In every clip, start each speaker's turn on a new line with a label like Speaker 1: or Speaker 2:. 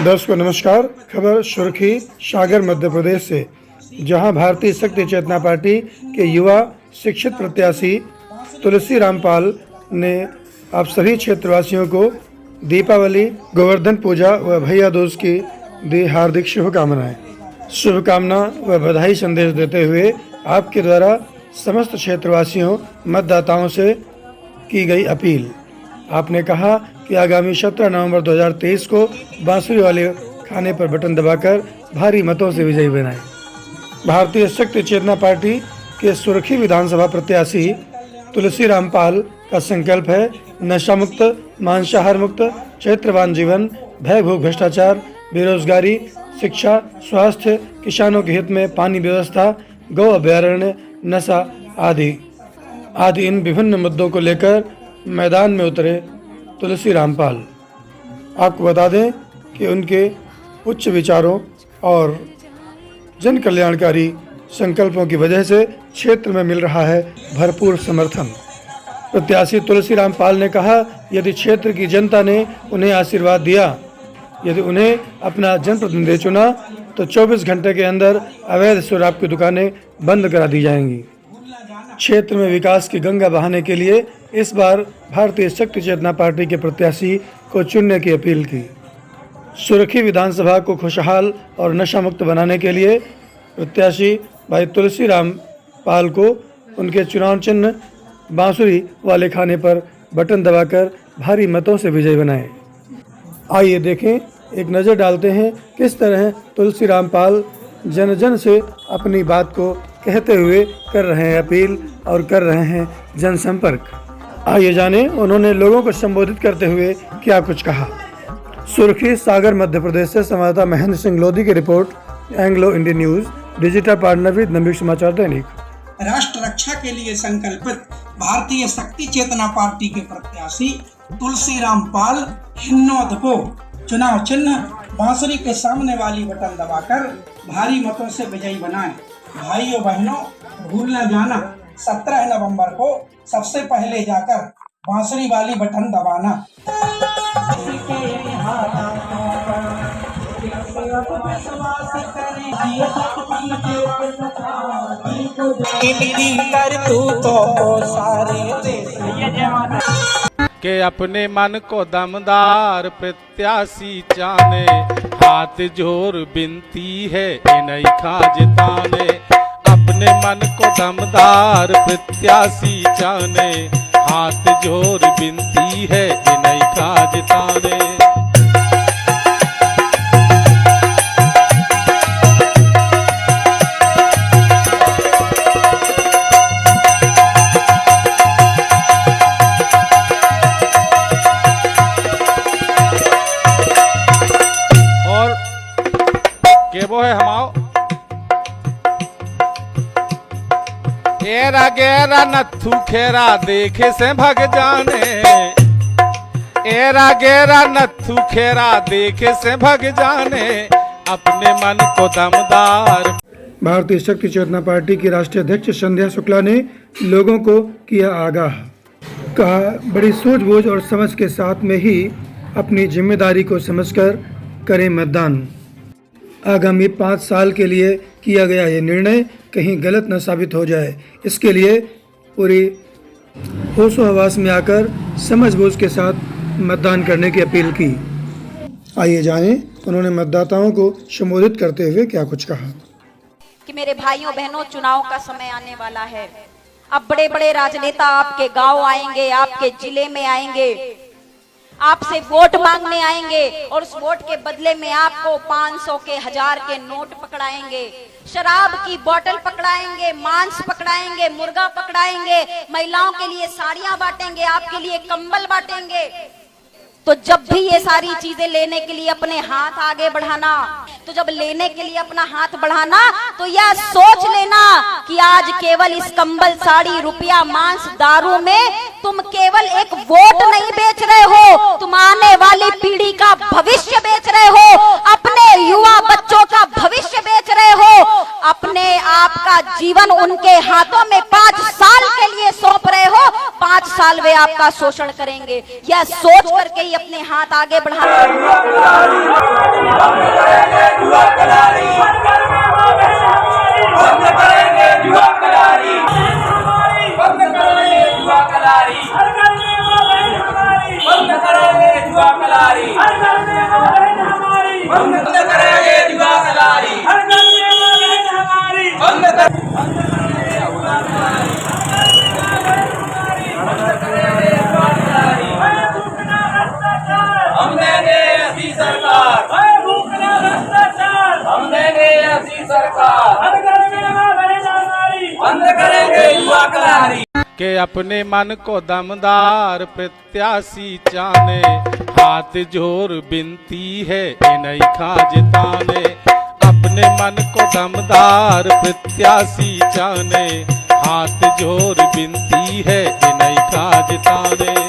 Speaker 1: दर्शकों नमस्कार। खबर सुर्खी सागर मध्य प्रदेश से, जहां भारतीय शक्ति चेतना पार्टी के युवा शिक्षित प्रत्याशी तुलसी रामपाल ने आप सभी क्षेत्रवासियों को दीपावली, गोवर्धन पूजा व भैया दूज की दी हार्दिक शुभकामना व बधाई संदेश देते हुए आपके द्वारा समस्त क्षेत्रवासियों मतदाताओं से की गई अपील। आपने कहा कि आगामी 17 नवंबर 2023 को बांसुरी वाले खाने पर बटन दबाकर भारी मतों से विजयी बनाएं। भारतीय शक्ति चेतना पार्टी के सुर्खी विधानसभा प्रत्याशी तुलसी रामपाल का संकल्प है नशा मुक्त, मांसाहार मुक्त, चरित्रवान जीवन, भय भूख भ्रष्टाचार, बेरोजगारी, शिक्षा, स्वास्थ्य, किसानों के हित में पानी व्यवस्था, गौ अभयारण्य, नशा आदि इन विभिन्न मुद्दों को लेकर मैदान में उतरे तुलसी रामपाल। आपको बता दें कि उनके उच्च विचारों और जन कल्याणकारी संकल्पों की वजह से क्षेत्र में मिल रहा है भरपूर समर्थन। प्रत्याशी तुलसी रामपाल ने कहा, यदि क्षेत्र की जनता ने उन्हें आशीर्वाद दिया, यदि उन्हें अपना जनप्रतिनिधि चुना तो 24 घंटे के अंदर अवैध शराब की दुकानें बंद करा दी जाएंगी। क्षेत्र में विकास की गंगा बहाने के लिए इस बार भारतीय शक्ति चेतना पार्टी के प्रत्याशी को चुनने की अपील की। सुर्खी विधानसभा को खुशहाल और नशा मुक्त बनाने के लिए प्रत्याशी भाई तुलसी रामपाल को उनके चुनाव चिन्ह बांसुरी वाले खाने पर बटन दबाकर भारी मतों से विजयी बनाएं। आइए देखें, एक नज़र डालते हैं किस तरह तुलसी रामपाल जन जन से अपनी बात को कहते हुए कर रहे हैं अपील और कर रहे हैं जनसंपर्क। आइए जानें उन्होंने लोगों को संबोधित करते हुए क्या कुछ कहा। सुर्खी सागर मध्य प्रदेश से संवाददाता महेंद्र सिंह लोधी की report, Anglo Indian news, digital partner with Navyug Samachar Dainik.
Speaker 2: राष्ट्र रक्षा के लिए संकल्पित भारतीय शक्ति चेतना पार्टी के प्रत्याशी तुलसी रामपाल हिन्नौद को चुनाव चिन्ह बांसुरी के सामने वाली बटन दबाकर भारी मतों से विजयी बनाएं। भाइयों बहनों, भूल न जाना 17 नवंबर को सबसे पहले जाकर बांसुरी वाली बटन दबाना।
Speaker 3: के अपने मन को दमदार प्रत्याशी चाने, हाथ जोर बिनती है नहीं खाजताने। अपने मन को दमदार प्रत्याशी चाने, हाथ जोर बिनती है नहीं खाजताने। वो है हमाओ एरा गेरा नथु खेरा देखे से भग जाने, एरा गेरा नथु खेरा देखे से भग जाने, अपने मन को दमदार।
Speaker 1: भारतीय शक्ति चेतना पार्टी की राष्ट्रीय अध्यक्ष संध्या शुक्ला ने लोगों को किया आगाह। कहा, बड़ी सूझबूझ और समझ के साथ में ही अपनी जिम्मेदारी को समझकर करें मतदान। आगामी 5 साल के लिए किया गया ये निर्णय कहीं गलत न साबित हो जाए, इसके लिए पूरी होशो हवास में आकर समझबूझ के साथ मतदान करने की अपील की। आइए जानें उन्होंने मतदाताओं को संबोधित करते हुए क्या कुछ कहा।
Speaker 4: कि मेरे भाइयों बहनों, चुनाव का समय आने वाला है। अब बड़े बड़े राजनेता आपके गांव आएंगे, आपके जिले में आएंगे, आपसे वोट मांगने आएंगे और उस वोट के बदले में आपको 500 के 1000 के नोट पकड़ाएंगे, शराब की बोतल पकड़ाएंगे, मांस पकड़ाएंगे, मुर्गा पकड़ाएंगे, महिलाओं के लिए साड़ियां बांटेंगे, आपके लिए कंबल बांटेंगे। तो जब भी ये सारी चीजें लेने के लिए अपने हाथ आगे बढ़ाना, तो जब लेने के लिए अपना हाथ बढ़ाना तो यह सोच लेना कि आज केवल इस कंबल, साड़ी, रुपया, मांस, दारू में तुम केवल एक वोट नहीं बेच रहे हो, तुम आने वाली पीढ़ी का भविष्य बेच रहे हो, अपने युवा बच्चों का भविष्य बेच रहे हो, अपने आप का जीवन उनके हाथों में 5 साल के लिए सौंप रहे हो। 5 साल साल वे आपका शोषण करेंगे। यह सोच करके ही अपने हाथ आगे
Speaker 3: के अपने मन को दमदार प्रत्याशी चाने, हाथ जोर विनती है इन्हीं खा जिताने। अपने मन को दमदार प्रत्याशी चाने, हाथ जोर विनती है इन्हीं खा जिताने।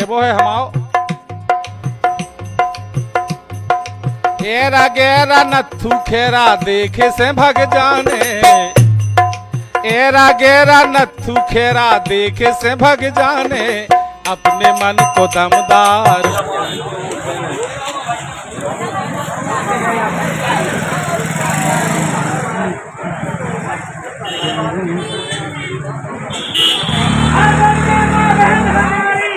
Speaker 3: वो है हमाओ एरा गेरा नथु खेरा देखे से भग जाने, एरा गेरा नथु खेरा देखे से भग जाने। अपने मन को दमदार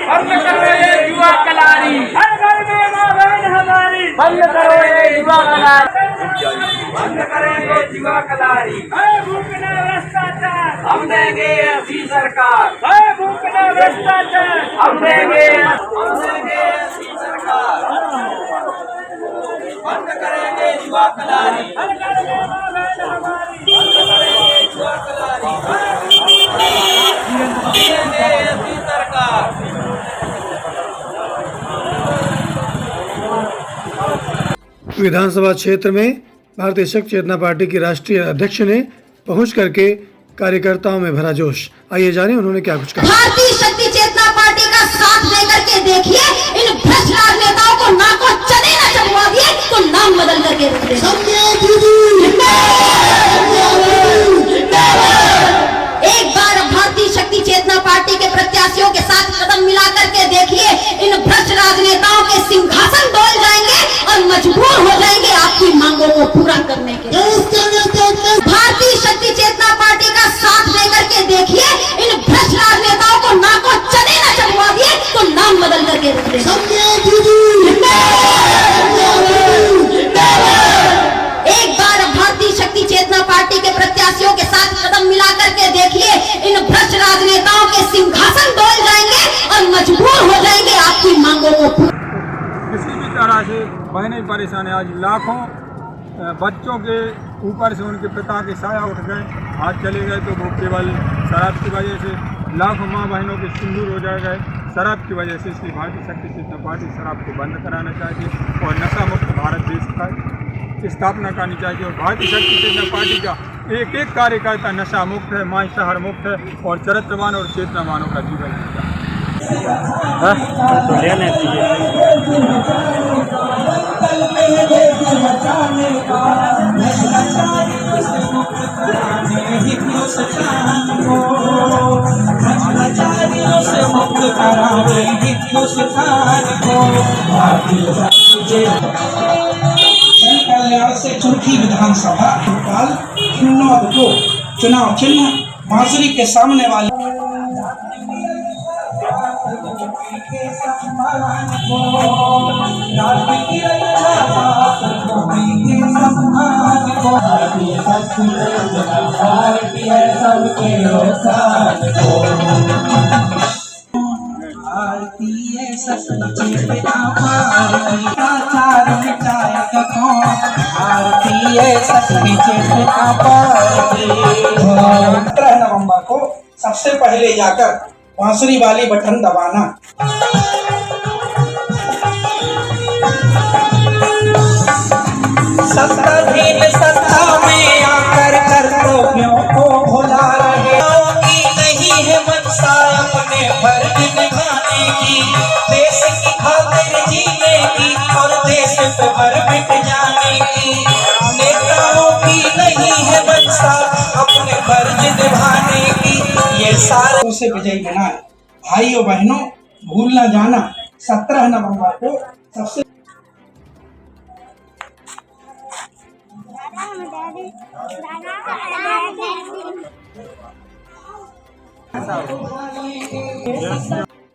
Speaker 5: बंद करो ये युवा कलारी, हर घर में मां बहन हमारी। बंद करो ये युवा कलारी, बंद करेंगे युवा कलारी। भूखना भ्रष्टाचार हम देंगे ऐसी सरकार, भूखना भ्रष्टाचार हम देंगे ऐसी सरकार। बंद करेंगे युवा कलारी, हर घर में मां बहन हमारी। बंद करेंगे युवा कलारी, हम देंगे ऐसी सरकार।
Speaker 1: विधानसभा क्षेत्र में भारतीय शक्ति चेतना पार्टी की राष्ट्रीय अध्यक्ष ने पहुंच करके कार्यकर्ताओं में भरा जोश। आइए जानें उन्होंने क्या कुछ कहा।
Speaker 6: भारतीय शक्ति चेतना पार्टी का साथ देकर के देखिए, इन भ्रष्ट राजनेताओं को ना को चने न चढ़वा दिए तो नाम बदल करके एक बार भारतीय शक्ति चेतना पार्टी के प्रत्याशियों के साथ कदम मिला करके देखिए, इन भ्रष्ट राजनेताओं के सिंहासन डोल जाएंगे और मजबूर हो जाएंगे आपकी मांगों को पूरा करने के। भारतीय शक्ति चेतना पार्टी का साथ देकर के देखिए, इन भ्रष्ट राजनेताओं को ना को चने न चढ़वा दिए तो नाम बदल करके एक बार भारतीय शक्ति चेतना पार्टी के प्रत्याशियों के साथ कदम मिला करके देखिए, इन भ्रष्ट राजनेताओं के सिंहासन डोल जाएंगे और मजबूर हो जाएंगे आपकी मांगों को।
Speaker 7: किसी भी तरह से बहनें परेशान है। आज लाखों बच्चों के ऊपर से उनके पिता के साया उठ गए, हाथ चले गए, तो वो केवल शराब की वजह से लाखों माँ बहनों के सिंदूर हो जाए गए शराब की वजह से। इसलिए भारतीय शक्ति चेतना पार्टी शराब को बंद कराना चाहिए और नशा मुक्त भारत देश का स्थापना करनी चाहिए। और भारतीय शक्ति चेतना पार्टी का एक एक कार्यकर्ता नशा मुक्त है, मांसाहार मुक्त है और चरित्रवान और चेतनावानों का जीवन जीता है।
Speaker 2: कल्याण से चुरखी विधानसभा भोपाल हिन्नौद को चुनाव चिन्ह बांसुरी के सामने वाली नवंबर को सबसे पहले जाकर बांसुरी वाली बटन दबाना। सत्ताधीन सत्ता में आकर कर्तव्यों को भुला रहे फर्ज निभाने की, देश की खातिर जीने की और देश पे भर मिट जाने की। नेताओं की नहीं है मंशा अपने फर्ज निभाने की, ये सारे से विजयी बनाए। भाइयों बहनों, भूल न जाना 17 नवंबर को सबसे